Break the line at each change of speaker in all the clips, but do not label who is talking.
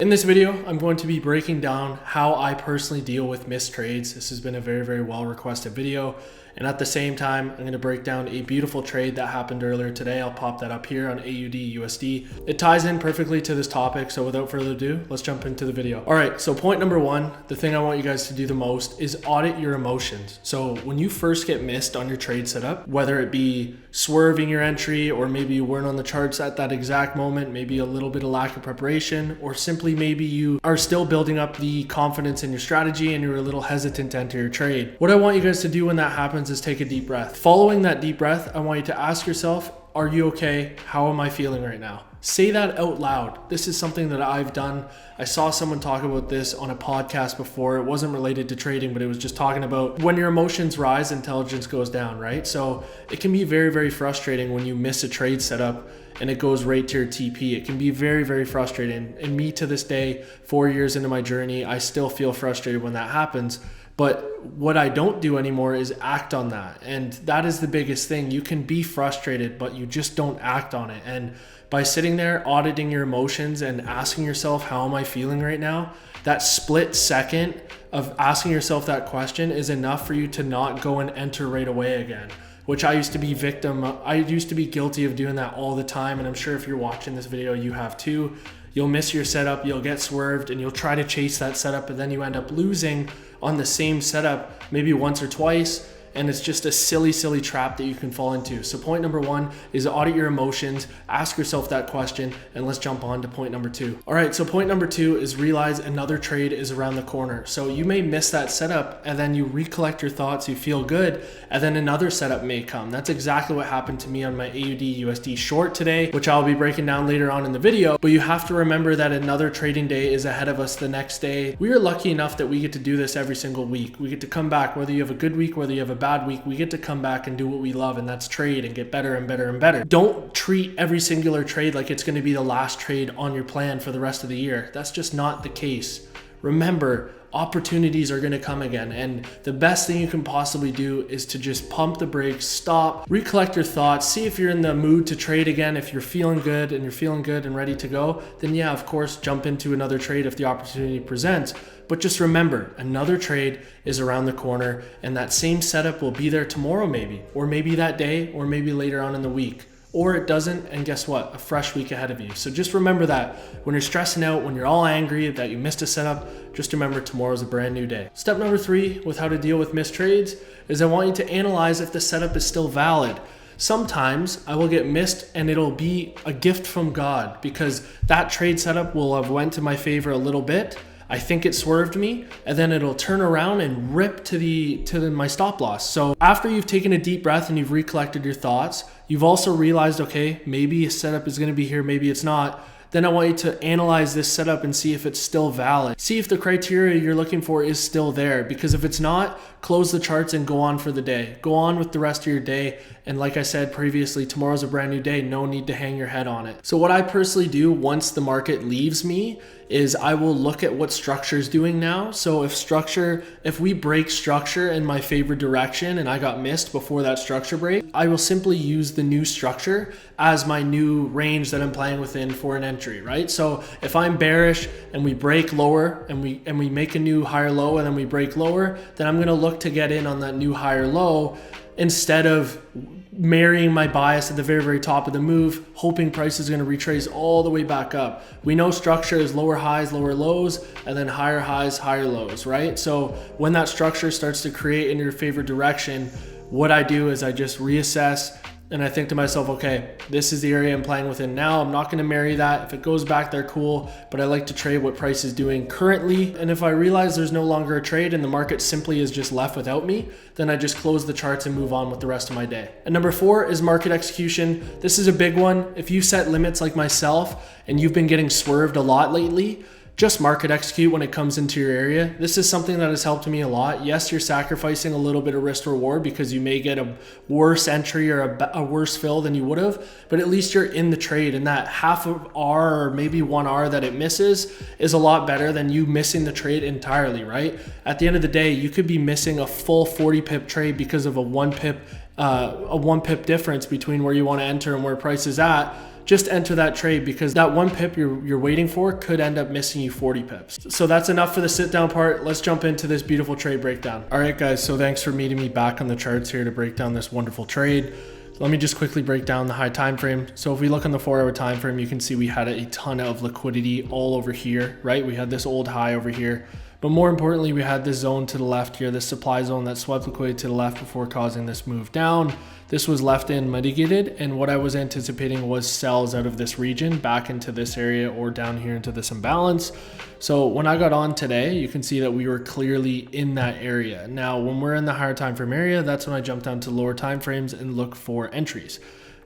In this video, I'm going to be breaking down how I personally deal with missed trades. This has been a very well requested video. And at the same time, I'm going to break down a beautiful trade that happened earlier today. I'll pop that up here on AUD USD. It ties in perfectly to this topic. So without further ado, let's jump into the video. All right. So point number one, the thing I want you guys to do the most is audit your emotions. So when you first get missed on your trade setup, whether it be swerving your entry, or maybe you weren't on the charts at that exact moment, maybe a little bit of lack of preparation, or simply maybe you are still building up the confidence in your strategy and you're a little hesitant to enter your trade. What I want you guys to do when that happens is take a deep breath. Following that deep breath, I want you to ask yourself, are you okay? How am I feeling right now? Say that out loud. This is something that I've done. I saw someone talk about this on a podcast before. It wasn't related to trading, but it was just talking about when your emotions rise, intelligence goes down, right? So it can be very frustrating when you miss a trade setup and it goes right to your TP. It can be very frustrating. And me to this day, 4 years into my journey, I still feel frustrated when that happens. But what I don't do anymore is act on that. And that is the biggest thing. You can be frustrated, but you just don't act on it. And by sitting there, auditing your emotions and asking yourself, how am I feeling right now? That split second of asking yourself that question is enough for you to not go and enter right away again, which I used to be guilty of doing that all the time. And I'm sure if you're watching this video, you have too. You'll miss your setup, you'll get swerved, and you'll try to chase that setup, and then you end up losing on the same setup maybe once or twice. And it's just a silly trap that you can fall into. So point number one is audit your emotions, ask yourself that question, and let's jump on to point number two. All right, so point number two is realize another trade is around the corner. So you may miss that setup and then you recollect your thoughts, you feel good, and then another setup may come. That's exactly what happened to me on my AUD USD short today, which I'll be breaking down later on in the video. But you have to remember that another trading day is ahead of us the next day. We are lucky enough that we get to do this every single week. We get to come back, whether you have a good week, whether you have a bad week, we get to come back and do what we love, and that's trade and get better and better. Don't treat every singular trade like it's going to be the last trade on your plan for the rest of the year. That's just not the case. Remember, opportunities are going to come again, and the best thing you can possibly do is to just pump the brakes, stop, recollect your thoughts, see if you're in the mood to trade again. If you're feeling good and ready to go, then yeah, of course, jump into another trade if the opportunity presents. But just remember, another trade is around the corner, and that same setup will be there tomorrow maybe, or maybe that day, or maybe later on in the week. Or it doesn't, and guess what? A fresh week ahead of you. So just remember that when you're stressing out, when you're all angry that you missed a setup, just remember tomorrow's a brand new day. Step number three with how to deal with missed trades is I want you to analyze if the setup is still valid. Sometimes I will get missed and it'll be a gift from God because that trade setup will have went to my favor a little bit. I think it swerved me, and then it'll turn around and rip to my stop loss. So after you've taken a deep breath and you've recollected your thoughts, you've also realized, okay, maybe a setup is going to be here, maybe it's not. Then I want you to analyze this setup and see if it's still valid. See if the criteria you're looking for is still there, because if it's not, close the charts and go on for the day. Go on with the rest of your day. And like I said previously, tomorrow's a brand new day. No need to hang your head on it. So what I personally do once the market leaves me is I will look at what structure is doing now. So if we break structure in my favorite direction and I got missed before that structure break, I will simply use the new structure as my new range that I'm playing within for an entry, right? So if I'm bearish and we break lower and we make a new higher low and then we break lower, then I'm gonna look to get in on that new higher low instead of marrying my bias at the very top of the move, hoping price is going to retrace all the way back up. We know structure is lower highs, lower lows, and then higher highs, higher lows, right? So when that structure starts to create in your favorite direction, what I do is I just reassess and I think to myself, okay, this is the area I'm playing within now. I'm not going to marry that. If it goes back there, cool, but I like to trade what price is doing currently. And if I realize there's no longer a trade and the market simply is just left without me, then I just close the charts and move on with the rest of my day. And number four is market execution. This is a big one. If you set limits like myself and you've been getting swerved a lot lately, just market execute when it comes into your area. This is something that has helped me a lot. Yes, you're sacrificing a little bit of risk reward because you may get a worse entry or a worse fill than you would have, but at least you're in the trade, and that half of R or maybe 1 R that it misses is a lot better than you missing the trade entirely, right? At the end of the day, you could be missing a full 40 pip trade because of a one pip difference between where you want to enter and where price is at. just enter that trade, because that 1 pip you're waiting for could end up missing you 40 pips. So that's enough for the sit down part. Let's jump into this beautiful trade breakdown. All right, guys, so thanks for meeting me back on the charts here to break down this wonderful trade. Let me just quickly break down the high time frame. So if we look on the 4-hour time frame, you can see we had a ton of liquidity all over here, right? We had this old high over here, but more importantly, we had this zone to the left here, this supply zone that swept liquidity to the left before causing this move down. This was left in mitigated, and what I was anticipating was sells out of this region back into this area or down here into this imbalance. So when I got on today, you can see that we were clearly in that area. Now, when we're in the higher time frame area, that's when I jump down to lower time frames and look for entries.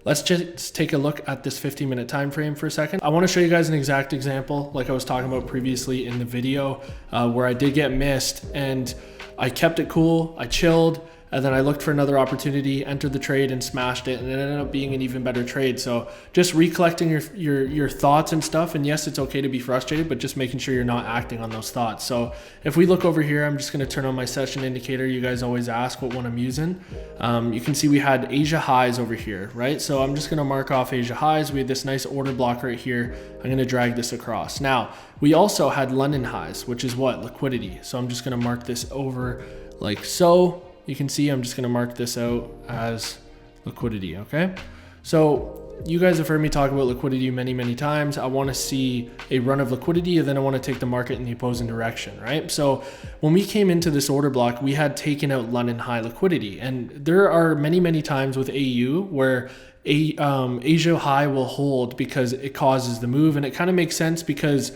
Let's just take a look at this 15-minute time frame for a second. I want to show you guys an exact example like I was talking about previously in the video, where I did get missed and I kept it cool, I chilled, and then I looked for another opportunity, entered the trade and smashed it, and it ended up being an even better trade. So just recollecting your thoughts and stuff, and yes, it's okay to be frustrated, but just making sure you're not acting on those thoughts. So if we look over here, I'm just gonna turn on my session indicator. You guys always ask what one I'm using. You can see we had Asia highs over here, right? So I'm just gonna mark off Asia highs. We had this nice order block right here. I'm gonna drag this across. Now, we also had London highs, which is what? Liquidity. So I'm just gonna mark this over like so. You can see I'm just going to mark this out as liquidity, okay? So you guys have heard me talk about liquidity many, many times. I want to see a run of liquidity, and then I want to take the market in the opposing direction, right? So when we came into this order block, we had taken out London high liquidity, and there are many, many times with AU where Asia high will hold because it causes the move, and it kind of makes sense because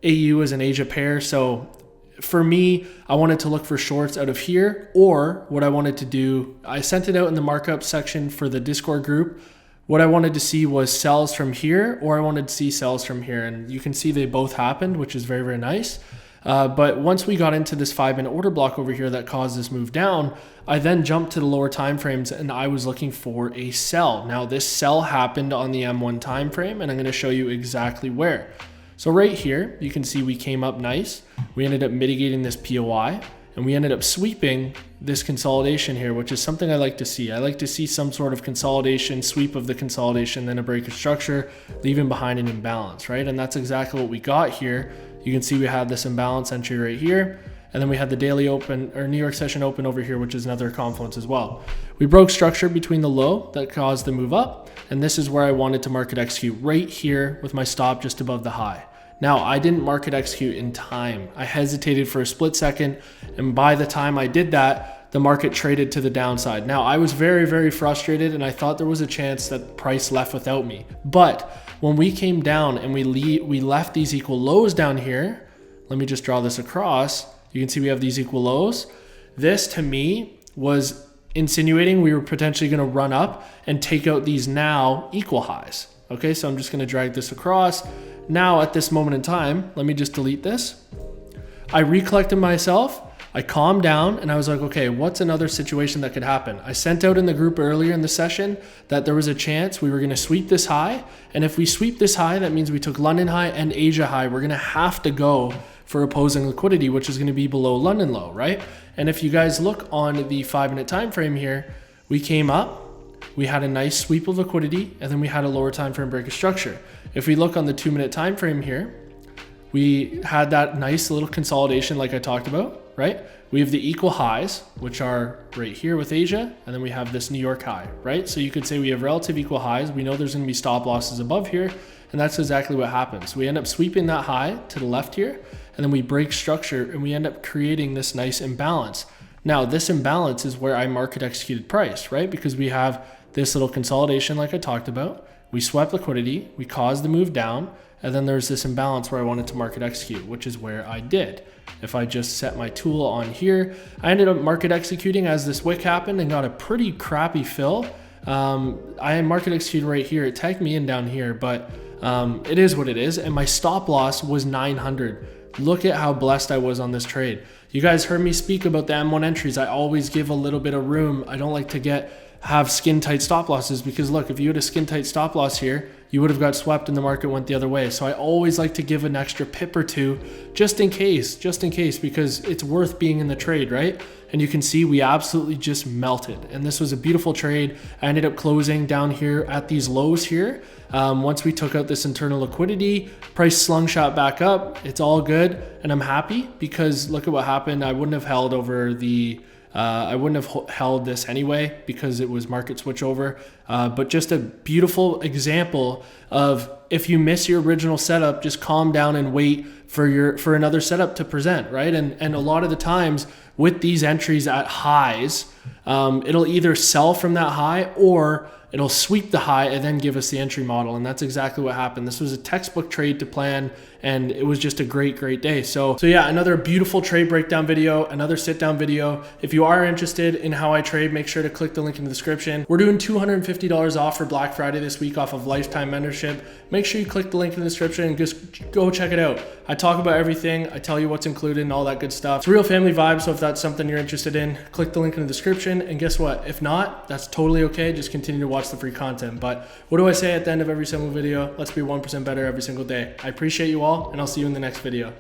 AU is an Asia pair. So for me, I wanted to look for shorts out of here, or what I wanted to do, I sent it out in the markup section for the Discord group. What I wanted to see was sells from here, or I wanted to see sells from here. And you can see they both happened, which is very, very nice. But once we got into this 5-minute order block over here that caused this move down, I then jumped to the lower time frames and I was looking for a sell. Now this sell happened on the M1 time frame, and I'm going to show you exactly where. So right here, you can see we came up nice. We ended up mitigating this POI, and we ended up sweeping this consolidation here, which is something I like to see. I like to see some sort of consolidation, sweep of the consolidation, then a break of structure, leaving behind an imbalance, right? And that's exactly what we got here. You can see we had this imbalance entry right here, and then we had the daily open or New York session open over here, which is another confluence as well. We broke structure between the low that caused the move up, and this is where I wanted to market execute right here with my stop just above the high. Now, I didn't market execute in time. I hesitated for a split second, and by the time I did that, the market traded to the downside. Now, I was very, very frustrated, and I thought there was a chance that the price left without me. But when we came down and we left these equal lows down here, let me just draw this across. You can see we have these equal lows. This, to me, was insinuating we were potentially going to run up and take out these now equal highs. Okay, so I'm just going to drag this across. Now, at this moment in time, let me just delete this. I recollected myself, I calmed down, and I was like, okay, what's another situation that could happen? I sent out in the group earlier in the session that there was a chance we were going to sweep this high. And if we sweep this high, that means we took London high and Asia high. We're going to have to go for opposing liquidity, which is going to be below London low, right? And if you guys look on the 5-minute time frame here, we came up. We had a nice sweep of liquidity, and then we had a lower time frame break of structure. If we look on the 2-minute time frame here, we had that nice little consolidation like I talked about, right? We have the equal highs, which are right here with Asia, and then we have this New York high, right? So you could say we have relative equal highs. We know there's going to be stop losses above here, and that's exactly what happens. We end up sweeping that high to the left here, and then we break structure, and we end up creating this nice imbalance. Now, this imbalance is where I market executed price, right? Because we have this little consolidation like I talked about. We swept liquidity, we caused the move down, and then there's this imbalance where I wanted to market execute, which is where I did. If I just set my tool on here, I ended up market executing as this wick happened and got a pretty crappy fill. I market executed right here. It tagged me in down here, but it is what it is. And my stop loss was 900. Look at how blessed I was on this trade. You guys heard me speak about the M1 entries. I always give a little bit of room. I don't like to get have skin tight stop losses, because look, if you had a skin tight stop loss here, you would have got swept and the market went the other way. So I always like to give an extra pip or two just in case, because it's worth being in the trade, right? And you can see we absolutely just melted. And this was a beautiful trade. I ended up closing down here at these lows here. Once we took out this internal liquidity, price slingshot back up. It's all good. And I'm happy because look at what happened. I wouldn't have held over the I wouldn't have held this anyway because it was market switchover, but just a beautiful example of if you miss your original setup, just calm down and wait for another setup to present, right? And a lot of the times with these entries at highs, it'll either sell from that high or it'll sweep the high and then give us the entry model. And that's exactly what happened. This was a textbook trade to plan, and it was just a great day. So yeah, another beautiful trade breakdown video, another sit down video. If you are interested in how I trade, make sure to click the link in the description. We're doing $250 off for Black Friday this week off of lifetime membership. Make sure you click the link in the description and just go check it out. I talk about everything. I tell you what's included and all that good stuff. It's real family vibe. So if that's something you're interested in, click the link in the description. And guess what? If not, that's totally okay. Just continue to watch the free content. But what do I say at the end of every single video? Let's be 1% better every single day. I appreciate you all, and I'll see you in the next video.